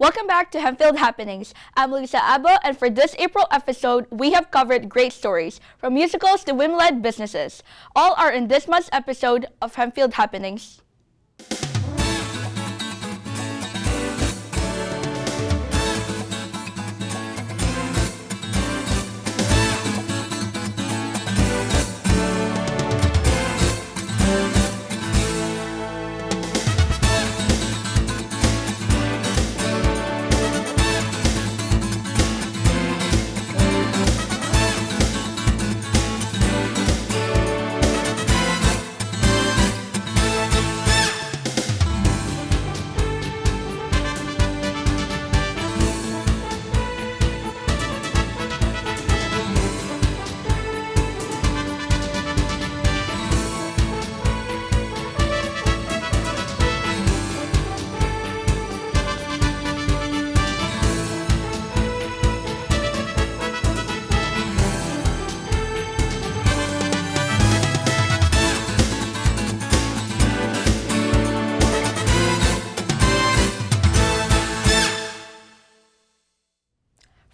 Welcome back to Hempfield Happenings. I'm Lisa Abba, and for this April episode, we have covered great stories, from musicals to women-led businesses. All are in this month's episode of Hempfield Happenings.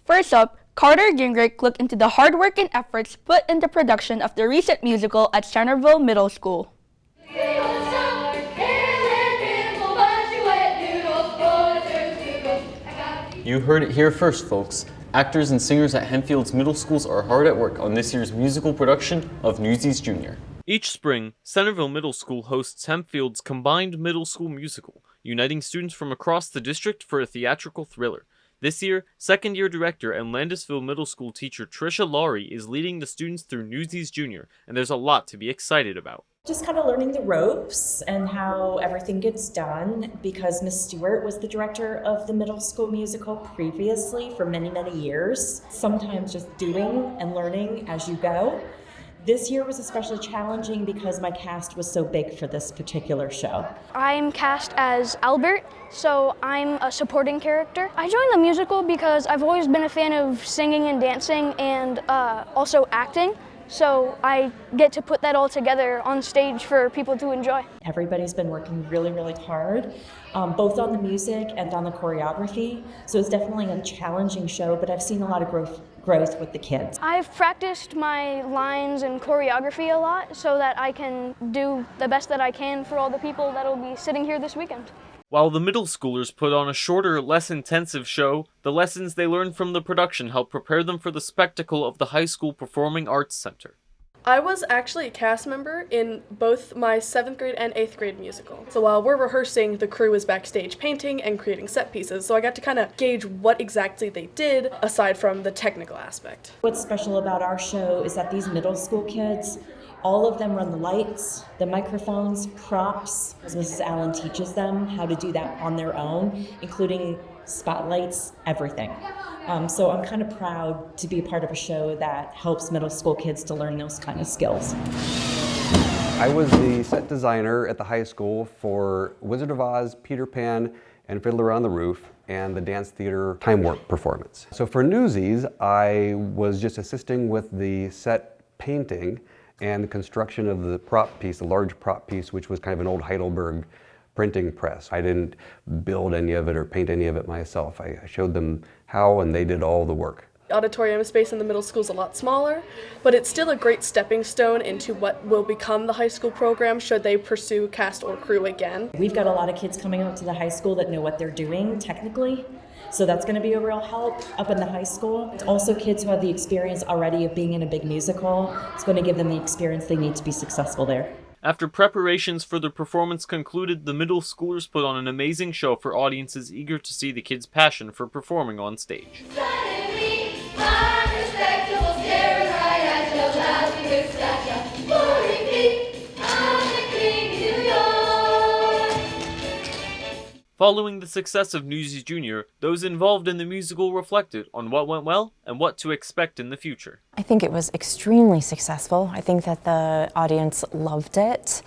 First up, Carter Gingrich looked into the hard work and efforts put in the production of the recent musical at Centerville Middle School. You heard it here first, folks. Actors and singers at Hempfield's middle schools are hard at work on this year's musical production of Newsies Jr. Each spring, Centerville Middle School hosts Hempfield's combined middle school musical, uniting students from across the district for a theatrical thriller. This year, second-year director and Landisville Middle School teacher Trisha Laurie is leading the students through Newsies Jr., and there's a lot to be excited about. Just kind of learning the ropes and how everything gets done, because Miss Stewart was the director of the middle school musical previously for many, many years. Sometimes just doing and learning as you go. This year was especially challenging because my cast was so big for this particular show. I'm cast as Albert, so I'm a supporting character. I joined the musical because I've always been a fan of singing and dancing and also acting. So I get to put that all together on stage for people to enjoy. Everybody's been working really, really hard, both on the music and on the choreography. So it's definitely a challenging show, but I've seen a lot of growth with the kids. I've practiced my lines and choreography a lot so that I can do the best that I can for all the people that'll be sitting here this weekend. While the middle schoolers put on a shorter, less intensive show, the lessons they learned from the production help prepare them for the spectacle of the high school Performing Arts Center. I was actually a cast member in both my 7th grade and 8th grade musical. So while we're rehearsing, the crew is backstage painting and creating set pieces, so I got to kind of gauge what exactly they did aside from the technical aspect. What's special about our show is that these middle school kids, all of them run the lights, the microphones, props, as Mrs. Allen teaches them how to do that on their own, including spotlights, everything. So I'm kind of proud to be a part of a show that helps middle school kids to learn those kind of skills. I was the set designer at the high school for Wizard of Oz, Peter Pan, and Fiddler on the Roof, and the dance theater Time Warp performance. So for Newsies, I was just assisting with the set painting and the construction of the prop piece, the large prop piece, which was kind of an old Heidelberg printing press. I didn't build any of it or paint any of it myself. I showed them how, and they did all the work. The auditorium space in the middle school is a lot smaller, but it's still a great stepping stone into what will become the high school program should they pursue cast or crew again. We've got a lot of kids coming out to the high school that know what they're doing technically, so that's going to be a real help up in the high school. It's also kids who have the experience already of being in a big musical. It's going to give them the experience they need to be successful there. After preparations for the performance concluded, the middle schoolers put on an amazing show for audiences eager to see the kids' passion for performing on stage. Following the success of Newsies Jr., those involved in the musical reflected on what went well and what to expect in the future. I think it was extremely successful. I think that the audience loved it.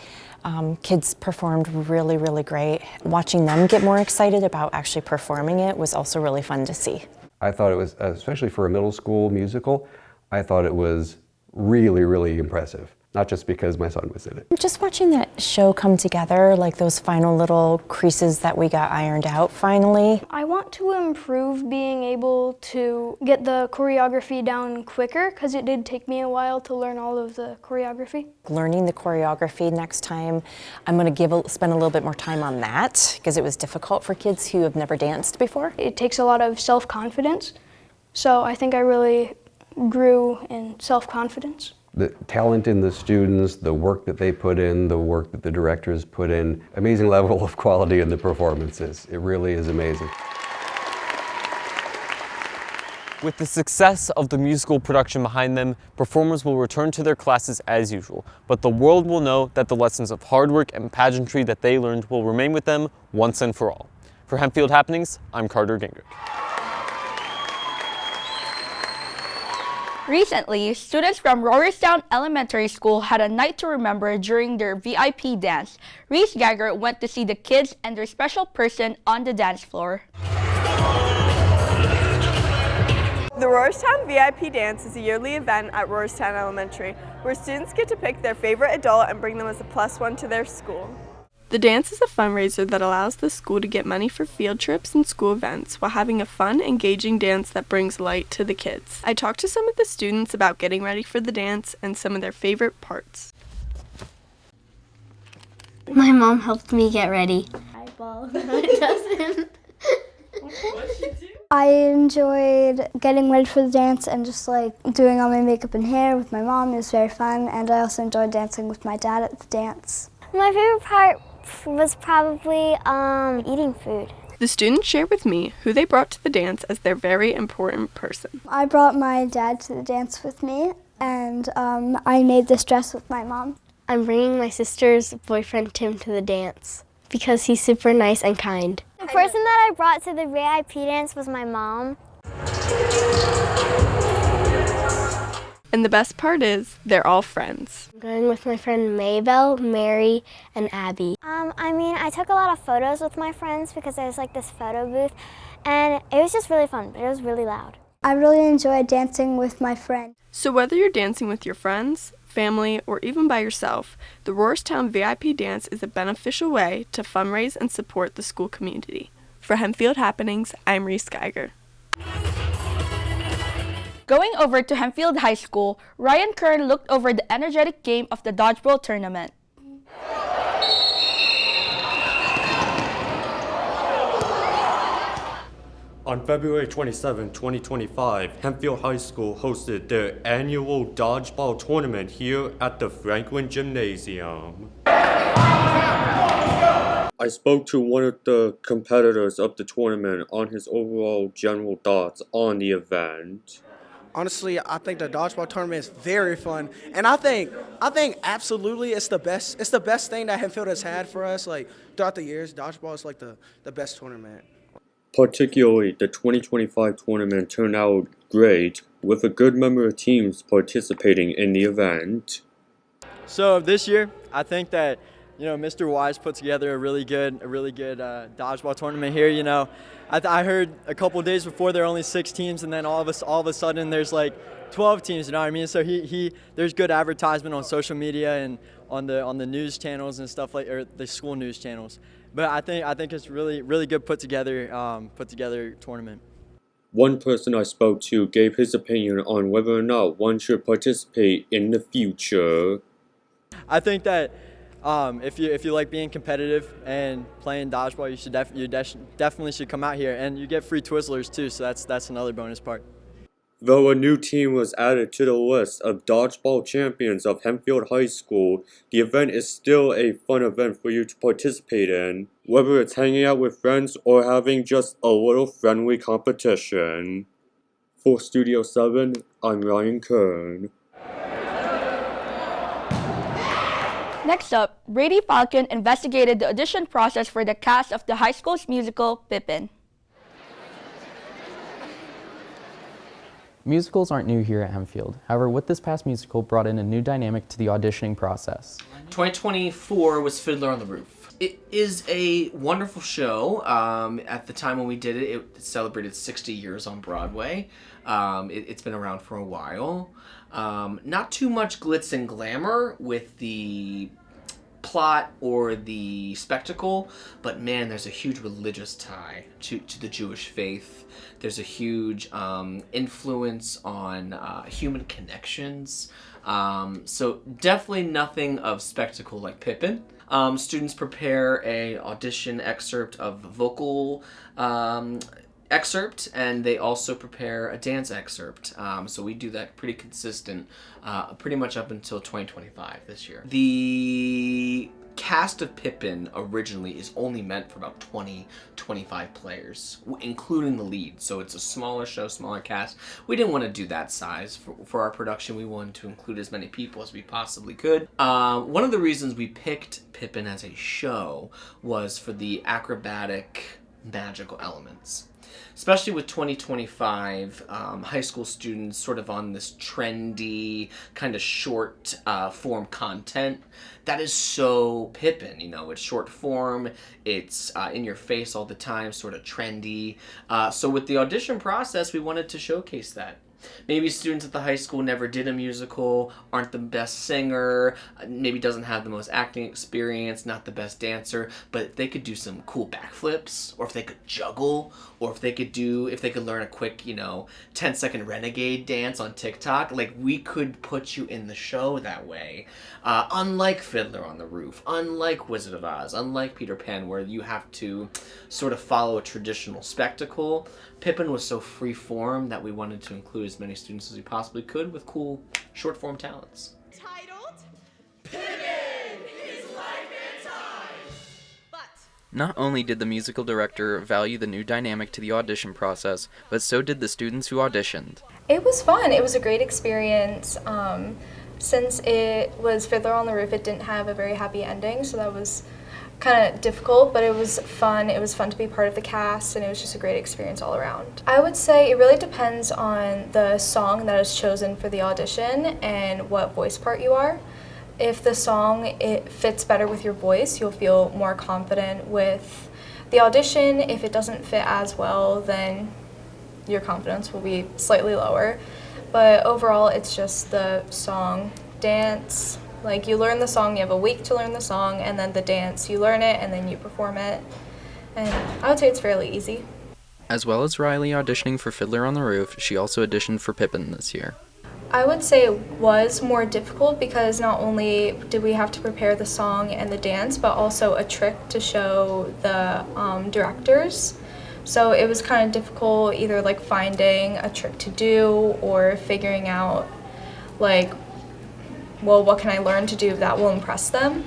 Kids performed really, really great. Watching them get more excited about actually performing it was also really fun to see. I thought it was, especially for a middle school musical, I thought it was really, really impressive. not just because my son was in it. Just watching that show come together, like those final little creases that we got ironed out finally. I want to improve being able to get the choreography down quicker because it did take me a while to learn all of the choreography. Learning the choreography next time, I'm going to spend a little bit more time on that because it was difficult for kids who have never danced before. It takes a lot of self-confidence, so I think I really grew in self-confidence. The talent in the students, the work that they put in, the work that the directors put in, amazing level of quality in the performances. It really is amazing. With the success of the musical production behind them, performers will return to their classes as usual, but the world will know that the lessons of hard work and pageantry that they learned will remain with them once and for all. For Hempfield Happenings, I'm Carter Gingrich. Recently, students from Rohrerstown Elementary School had a night to remember during their VIP dance. Reese Geiger went to see the kids and their special person on the dance floor. The Rohrerstown VIP Dance is a yearly event at Rohrerstown Elementary where students get to pick their favorite adult and bring them as a +1 to their school. The dance is a fundraiser that allows the school to get money for field trips and school events while having a fun, engaging dance that brings light to the kids. I talked to some of the students about getting ready for the dance and some of their favorite parts. My mom helped me get ready. Eyeball. No, it doesn't. I enjoyed getting ready for the dance and just like doing all my makeup and hair with my mom. It was very fun, and I also enjoyed dancing with my dad at the dance. My favorite part was probably eating food. The students shared with me who they brought to the dance as their very important person. I brought my dad to the dance with me, and I made this dress with my mom. I'm bringing my sister's boyfriend Tim to the dance because he's super nice and kind. The person that I brought to the VIP dance was my mom. And the best part is, they're all friends. I'm going with my friend Maybell, Mary, and Abby. I took a lot of photos with my friends because there's like this photo booth, and it was just really fun, but it was really loud. I really enjoyed dancing with my friend. So whether you're dancing with your friends, family, or even by yourself, the Rohrerstown VIP Dance is a beneficial way to fundraise and support the school community. For Hempfield Happenings, I'm Reese Geiger. Going over to Hempfield High School, Ryan Kern looked over the energetic game of the Dodgeball tournament. On February 27, 2025, Hempfield High School hosted their annual Dodgeball tournament here at the Franklin Gymnasium. I spoke to one of the competitors of the tournament on his overall general thoughts on the event. Honestly, I think the dodgeball tournament is very fun, and I think absolutely it's the best thing that Hempfield has had for us. Like throughout the years, dodgeball is like the best tournament. Particularly, the 2025 tournament turned out great, with a good number of teams participating in the event. So this year, I think that Mr. Wise put together a really good dodgeball tournament here. I heard a couple of days before there were only 6 teams, and then all of a sudden there's like 12 teams. You know what I mean? So there's good advertisement on social media and on the news channels and stuff or the school news channels. But I think it's really good put together tournament. One person I spoke to gave his opinion on whether or not one should participate in the future. I think that if you like being competitive and playing dodgeball, you definitely should come out here, and you get free Twizzlers too. So that's another bonus part. Though a new team was added to the list of dodgeball champions of Hempfield High School, the event is still a fun event for you to participate in, whether it's hanging out with friends or having just a little friendly competition. For Studio 7, I'm Ryan Kern. Next up, Brady Falcon investigated the audition process for the cast of the high school's musical, Pippen. Musicals aren't new here at Hempfield. However, with this past musical brought in a new dynamic to the auditioning process. 2024 was Fiddler on the Roof. It is a wonderful show. At the time when we did it, it celebrated 60 years on Broadway. It's been around for a while. Not too much glitz and glamour with the plot or the spectacle, but man, there's a huge religious tie to the Jewish faith. There's a huge influence on human connections. So definitely nothing of spectacle like Pippen. Students prepare a audition excerpt of vocal excerpt, and they also prepare a dance excerpt. So we do that pretty consistent, pretty much up until 2025 this year. The cast of Pippen originally is only meant for about 20-25 players, including the lead. So it's a smaller show, smaller cast. We didn't want to do that size for our production. We wanted to include as many people as we possibly could. One of the reasons we picked Pippen as a show was for the acrobatic, magical elements. Especially with 2025 high school students sort of on this trendy kind of short form content that is so Pippen. It's short form, it's in your face all the time, sort of trendy. So with the audition process, we wanted to showcase that. Maybe students at the high school never did a musical, aren't the best singer, maybe doesn't have the most acting experience, not the best dancer, but if they could do some cool backflips, or if they could juggle, or if they could learn a quick, 10-second renegade dance on TikTok, we could put you in the show that way. Unlike Fiddler on the Roof, unlike Wizard of Oz, unlike Peter Pan, where you have to sort of follow a traditional spectacle, Pippen was so free form that we wanted to include as many students as we possibly could with cool short form talents. Titled Pippen, His Life and Times. Not only did the musical director value the new dynamic to the audition process, but so did the students who auditioned. It was fun. It was a great experience. Since it was Fiddler on the Roof, it didn't have a very happy ending, so that was kind of difficult, but it was fun. It was fun to be part of the cast, and it was just a great experience all around. I would say it really depends on the song that is chosen for the audition and what voice part you are. If the song it fits better with your voice, you'll feel more confident with the audition. If it doesn't fit as well, then your confidence will be slightly lower. But overall, it's just the song, dance. You learn the song, you have a week to learn the song, and then the dance, you learn it, and then you perform it. And I would say it's fairly easy. As well as Riley auditioning for Fiddler on the Roof, she also auditioned for Pippen this year. I would say it was more difficult because not only did we have to prepare the song and the dance, but also a trick to show the directors. So it was kind of difficult either finding a trick to do or figuring out what can I learn to do that will impress them?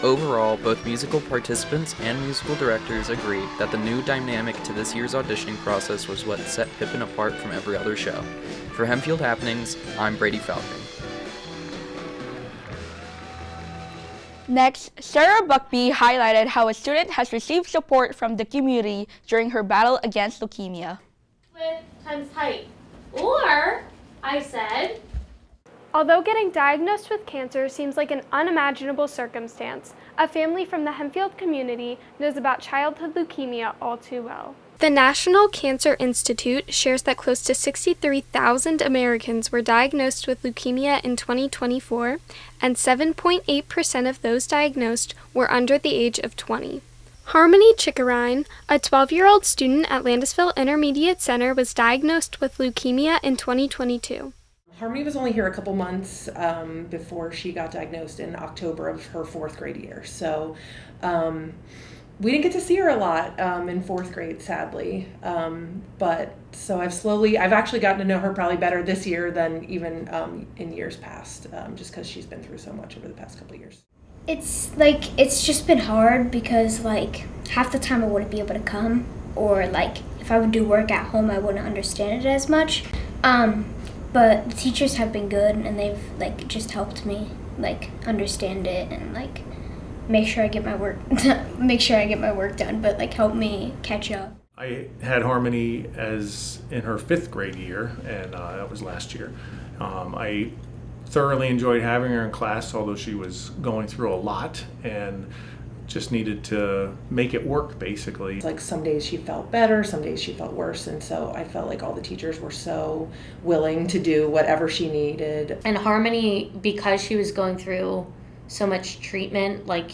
Overall, both musical participants and musical directors agreed that the new dynamic to this year's auditioning process was what set Pippen apart from every other show. For Hempfield Happenings, I'm Brady Falcon. Next, Sarah Buckby highlighted how a student has received support from the community during her battle against leukemia. With times height. Or, I said, although getting diagnosed with cancer seems like an unimaginable circumstance, a family from the Hempfield community knows about childhood leukemia all too well. The National Cancer Institute shares that close to 63,000 Americans were diagnosed with leukemia in 2024, and 7.8% of those diagnosed were under the age of 20. Harmony Chickarine, a 12-year-old student at Landisville Intermediate Center, was diagnosed with leukemia in 2022. Harmony was only here a couple months before she got diagnosed in October of her 4th grade year. So we didn't get to see her a lot in 4th grade, sadly. But so I've actually gotten to know her probably better this year than even in years past, just because she's been through so much over the past couple of years. It's just been hard because half the time I wouldn't be able to come, or if I would do work at home, I wouldn't understand it as much. But the teachers have been good, and they've just helped me understand it and make sure I get my work done, but help me catch up. I had Harmony as in her 5th grade year, and that was last year. I thoroughly enjoyed having her in class, although she was going through a lot, and just needed to make it work, basically. Like some days she felt better, some days she felt worse, and so I felt like all the teachers were so willing to do whatever she needed. And Harmony, because she was going through so much treatment, like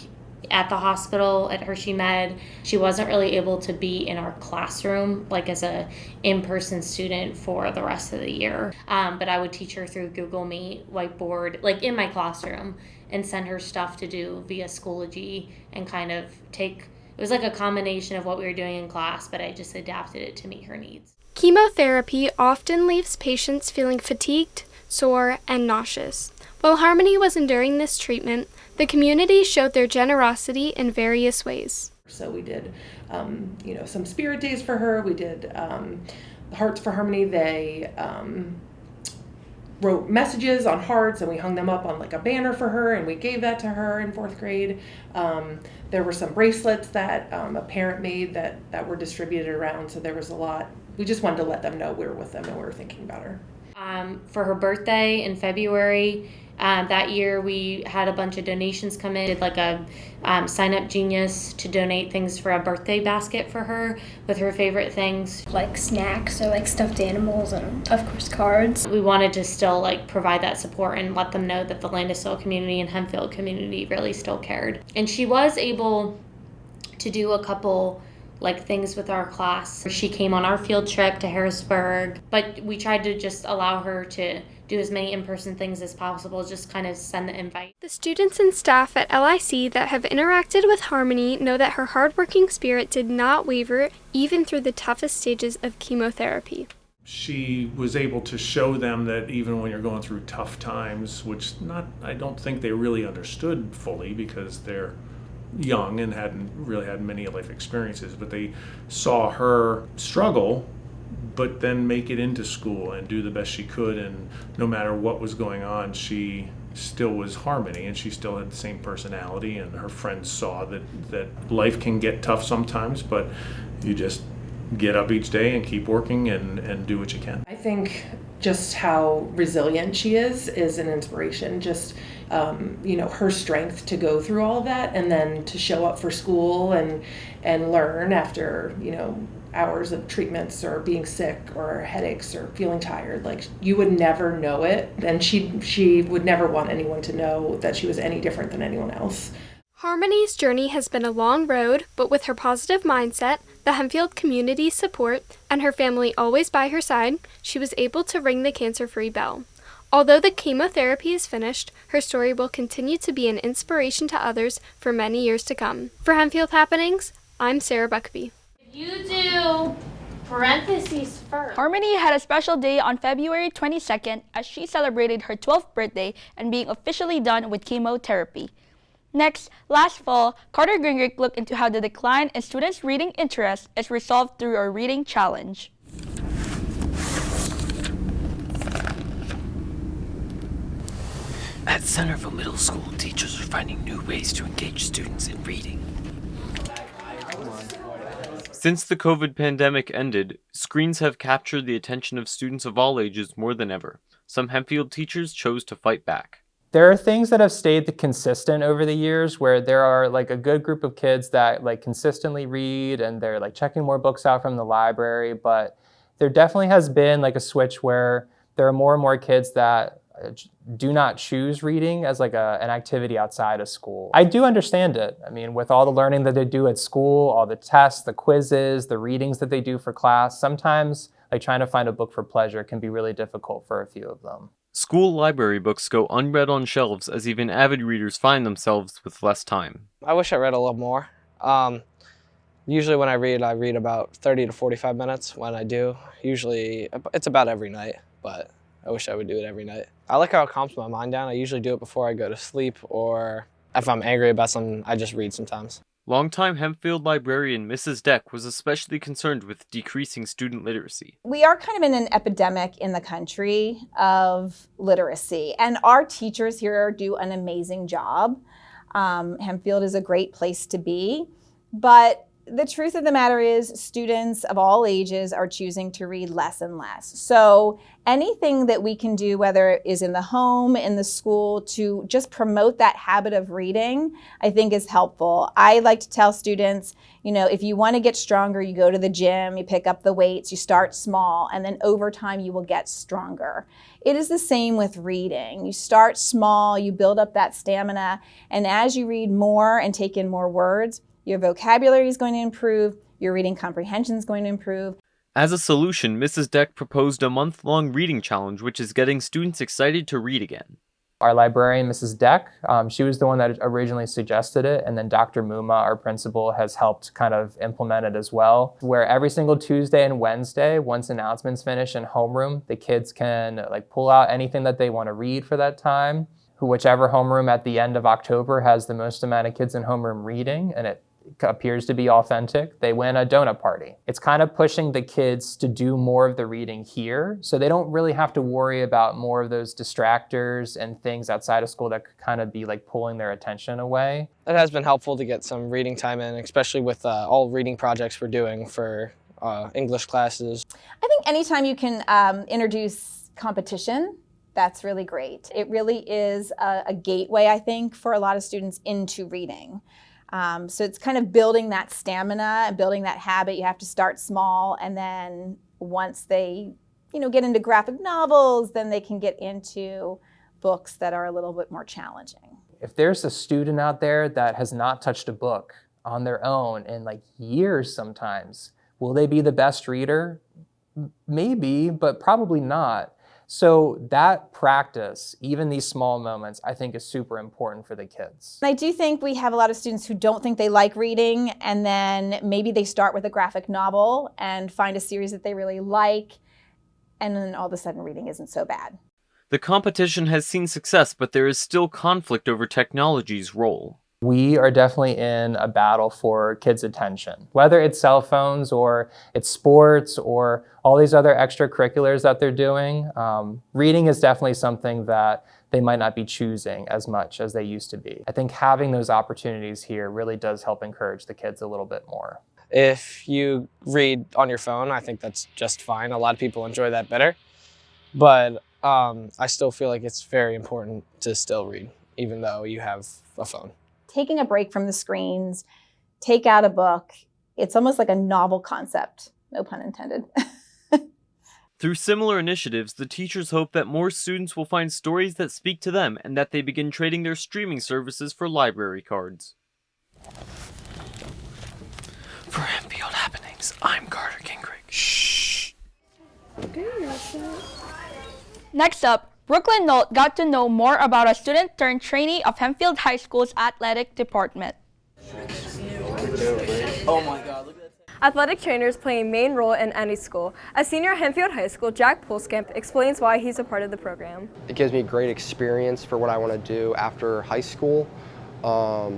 at the hospital at Hershey Med, she wasn't really able to be in our classroom like as a in-person student for the rest of the year. But I would teach her through Google Meet, whiteboard, like in my classroom, and send her stuff to do via Schoology and kind of it was like a combination of what we were doing in class, but I just adapted it to meet her needs. Chemotherapy often leaves patients feeling fatigued, sore, and nauseous. While Harmony was enduring this treatment, the community showed their generosity in various ways. So we did, some spirit days for her. We did Hearts for Harmony. They wrote messages on hearts, and we hung them up on like a banner for her, and we gave that to her in 4th grade. There were some bracelets that a parent made that were distributed around, so there was a lot. We just wanted to let them know we were with them and we were thinking about her. For her birthday in February, that year we had a bunch of donations come in. Did like a Sign Up Genius to donate things for a birthday basket for her with her favorite things. Like snacks or like stuffed animals and of course cards. We wanted to still like provide that support and let them know that the Landisville community and Hempfield community really still cared. And she was able to do a couple like things with our class. She came on our field trip to Harrisburg, but we tried to just allow her to do as many in-person things as possible, just kind of send the invite. The students and staff at LIC that have interacted with Harmony know that her hardworking spirit did not waver even through the toughest stages of chemotherapy. She was able to show them that even when you're going through tough times, which I don't think they really understood fully because they're young and hadn't really had many life experiences, but they saw her struggle but then make it into school and do the best she could, and no matter what was going on, she still was Harmony and she still had the same personality, and her friends saw that life can get tough sometimes, but you just get up each day and keep working and do what you can. I think just how resilient she is an inspiration. Just her strength to go through all of that and then to show up for school and learn after hours of treatments or being sick or headaches or feeling tired. Like, you would never know it, and she would never want anyone to know that she was any different than anyone else. Harmony's journey has been a long road, but with her positive mindset, the Hempfield community's support, and her family always by her side, she was able to ring the cancer-free bell. Although the chemotherapy is finished, her story will continue to be an inspiration to others for many years to come. For Hempfield Happenings, I'm Sarah Buckby. You do parentheses first. Harmony had a special day on February 22nd as she celebrated her 12th birthday and being officially done with chemotherapy. Next, last fall, Carter Gingrich looked into how the decline in students' reading interest is resolved through a reading challenge. At Centerville Middle School, teachers are finding new ways to engage students in reading. Since the COVID pandemic ended, screens have captured the attention of students of all ages more than ever. Some Hempfield teachers chose to fight back. There are things that have stayed consistent over the years where there are like a good group of kids that like consistently read and they're like checking more books out from the library, but there definitely has been like a switch where there are more and more kids that do not choose reading as like an activity outside of school. I do understand it. I mean, with all the learning that they do at school, all the tests, the quizzes, the readings that they do for class, sometimes like trying to find a book for pleasure can be really difficult for a few of them. School library books go unread on shelves as even avid readers find themselves with less time. I wish I read a little more. Usually when I read about 30 to 45 minutes. When I do, usually it's about every night, but I wish I would do it every night. I like how it calms my mind down. I usually do it before I go to sleep, or if I'm angry about something, I just read sometimes. Longtime Hempfield librarian Mrs. Deck was especially concerned with decreasing student literacy. We are kind of in an epidemic in the country of literacy, and our teachers here do an amazing job. Hempfield is a great place to be, but the truth of the matter is students of all ages are choosing to read less and less. So anything that we can do, whether it is in the home, in the school, to just promote that habit of reading, I think is helpful. I like to tell students, you know, if you want to get stronger, you go to the gym, you pick up the weights, you start small, and then over time you will get stronger. It is the same with reading. You start small, you build up that stamina, and as you read more and take in more words, your vocabulary is going to improve, your reading comprehension is going to improve. As a solution, Mrs. Deck proposed a month-long reading challenge, which is getting students excited to read again. Our librarian, Mrs. Deck, she was the one that originally suggested it, and then Dr. Muma, our principal, has helped kind of implement it as well, where every single Tuesday and Wednesday, once announcements finish in homeroom, the kids can pull out anything that they want to read for that time. Whichever homeroom at the end of October has the most amount of kids in homeroom reading, and it appears to be authentic, they win a donut party. It's kind of pushing the kids to do more of the reading here, so they don't really have to worry about more of those distractors and things outside of school that could kind of be pulling their attention away. It has been helpful to get some reading time in, especially with all reading projects we're doing for English classes. I think anytime you can introduce competition, that's really great. It really is a gateway, I think, for a lot of students into reading. So it's kind of building that stamina and building that habit. You have to start small, and then once they, get into graphic novels, then they can get into books that are a little bit more challenging. If there's a student out there that has not touched a book on their own in years sometimes, will they be the best reader? Maybe, but probably not. So that practice, even these small moments, I think is super important for the kids. I do think we have a lot of students who don't think they like reading, and then maybe they start with a graphic novel and find a series that they really like, and then all of a sudden reading isn't so bad. The competition has seen success, but there is still conflict over technology's role. We are definitely in a battle for kids' attention, whether it's cell phones or it's sports or all these other extracurriculars that they're doing. Reading is definitely something that they might not be choosing as much as they used to be. I think having those opportunities here really does help encourage the kids a little bit more. If you read on your phone, I think that's just fine. A lot of people enjoy that better. But I still feel like it's very important to still read, even though you have a phone. Taking a break from the screens, take out a book. It's almost like a novel concept, no pun intended. Through similar initiatives, the teachers hope that more students will find stories that speak to them and that they begin trading their streaming services for library cards. For Hempfield Happenings, I'm Carter Gingrich. Shh. Next up, Brooklyn Nolt got to know more about a student turned trainee of Hempfield High School's athletic department. Oh my God, look at that. Athletic trainers play a main role in any school. As senior at Hempfield High School, Jack Polskamp explains why he's a part of the program. It gives me great experience for what I want to do after high school. I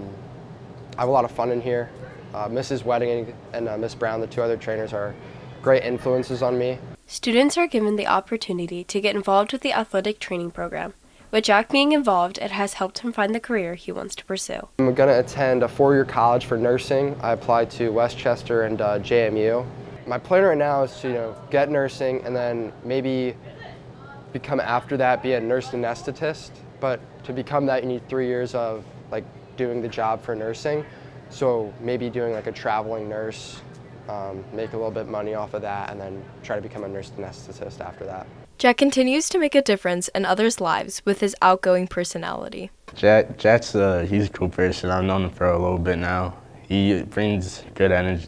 have a lot of fun in here. Mrs. Wedding and Miss Brown, the two other trainers, are great influences on me. Students are given the opportunity to get involved with the athletic training program. With Jack being involved, it has helped him find the career he wants to pursue. I'm going to attend a 4-year college for nursing. I applied to Westchester and JMU. My plan right now is to get nursing and then maybe become after that be a nurse anesthetist. But to become that, you need 3 years of doing the job for nursing. So maybe doing a traveling nurse, make a little bit of money off of that, and then try to become a nurse anesthetist after that. Jack continues to make a difference in others' lives with his outgoing personality. Jack's he's a cool person. I've known him for a little bit now. He brings good energy,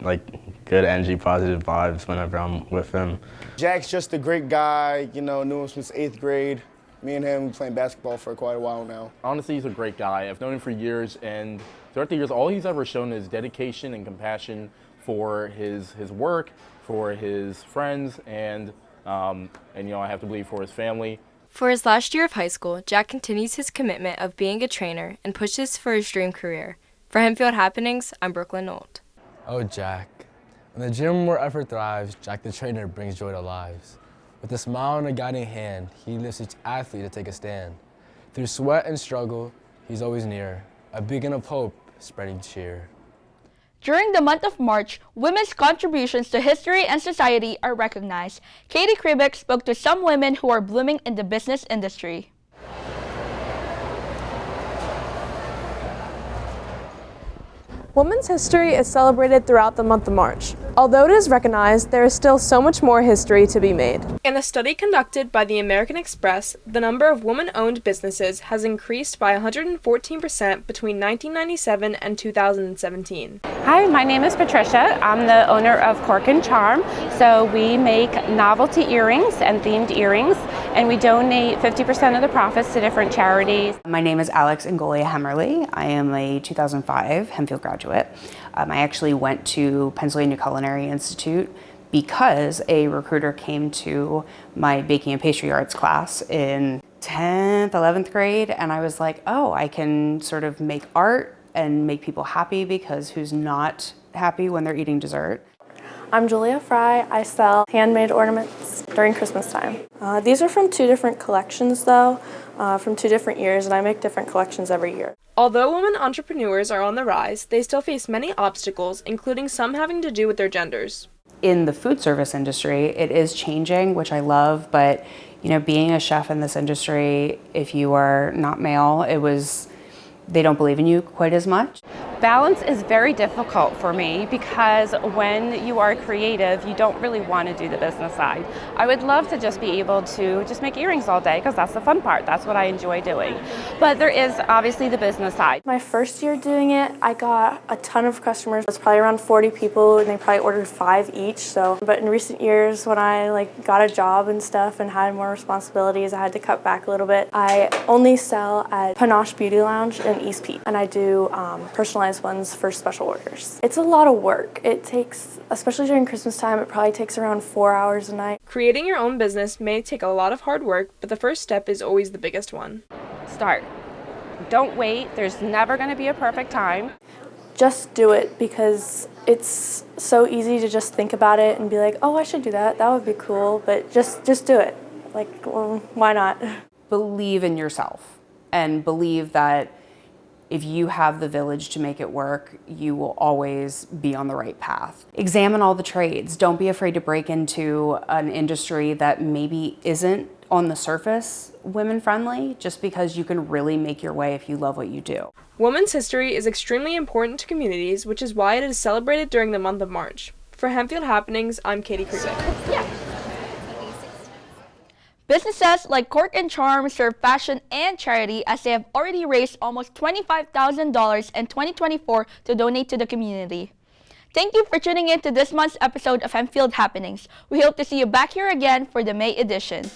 positive vibes whenever I'm with him. Jack's just a great guy. Knew him since 8th grade. Me and him playing basketball for quite a while now. Honestly, he's a great guy. I've known him for years, and throughout the years, all he's ever shown is dedication and compassion for his work, for his friends, and I have to believe for his family. For his last year of high school, Jack continues his commitment of being a trainer and pushes for his dream career. For Hempfield Happenings, I'm Brooklyn Nolt. Oh, Jack. In the gym where effort thrives, Jack the trainer brings joy to lives. With a smile and a guiding hand, he lifts each athlete to take a stand. Through sweat and struggle, he's always near, a beacon of hope, spreading cheer. During the month of March, women's contributions to history and society are recognized. Katie Kribick spoke to some women who are blooming in the business industry. Women's history is celebrated throughout the month of March. Although it is recognized, there is still so much more history to be made. In a study conducted by the American Express, the number of women-owned businesses has increased by 114% between 1997 and 2017. Hi, my name is Patricia. I'm the owner of Cork and Charm. So we make novelty earrings and themed earrings, and we donate 50% of the profits to different charities. My name is Alex Ngolia Hemmerly. I am a 2005 Hempfield graduate. I actually went to Pennsylvania Culinary Institute because a recruiter came to my baking and pastry arts class in 10th, 11th grade, and I was like, oh, I can sort of make art and make people happy, because who's not happy when they're eating dessert? I'm Julia Fry. I sell handmade ornaments during Christmas time. These are from 2 different collections though, from 2 different years, and I make different collections every year. Although women entrepreneurs are on the rise, they still face many obstacles, including some having to do with their genders. In the food service industry, it is changing, which I love, but being a chef in this industry, if you are not male, they don't believe in you quite as much. Balance is very difficult for me because when you are creative, you don't really want to do the business side. I would love to just be able to just make earrings all day because that's the fun part. That's what I enjoy doing. But there is obviously the business side. My first year doing it, I got a ton of customers. It was probably around 40 people, and they probably ordered 5 each. But in recent years, when I got a job and stuff and had more responsibilities, I had to cut back a little bit. I only sell at Panache Beauty Lounge in East Peak, and I do personalized ones for special orders. It's a lot of work. It takes, especially during Christmas time, it probably takes around 4 hours a night. Creating your own business may take a lot of hard work, but the first step is always the biggest one. Start. Don't wait. There's never going to be a perfect time. Just do it, because it's so easy to just think about it and be like, oh, I should do that. That would be cool. But just do it. Well, why not? Believe in yourself, and believe that if you have the village to make it work, you will always be on the right path. Examine all the trades. Don't be afraid to break into an industry that maybe isn't on the surface women friendly, just because you can really make your way if you love what you do. Women's history is extremely important to communities, which is why it is celebrated during the month of March. For Hempfield Happenings, I'm Katie Kribick. Businesses like Cork and Charm serve fashion and charity, as they have already raised almost $25,000 in 2024 to donate to the community. Thank you for tuning in to this month's episode of Hempfield Happenings. We hope to see you back here again for the May edition.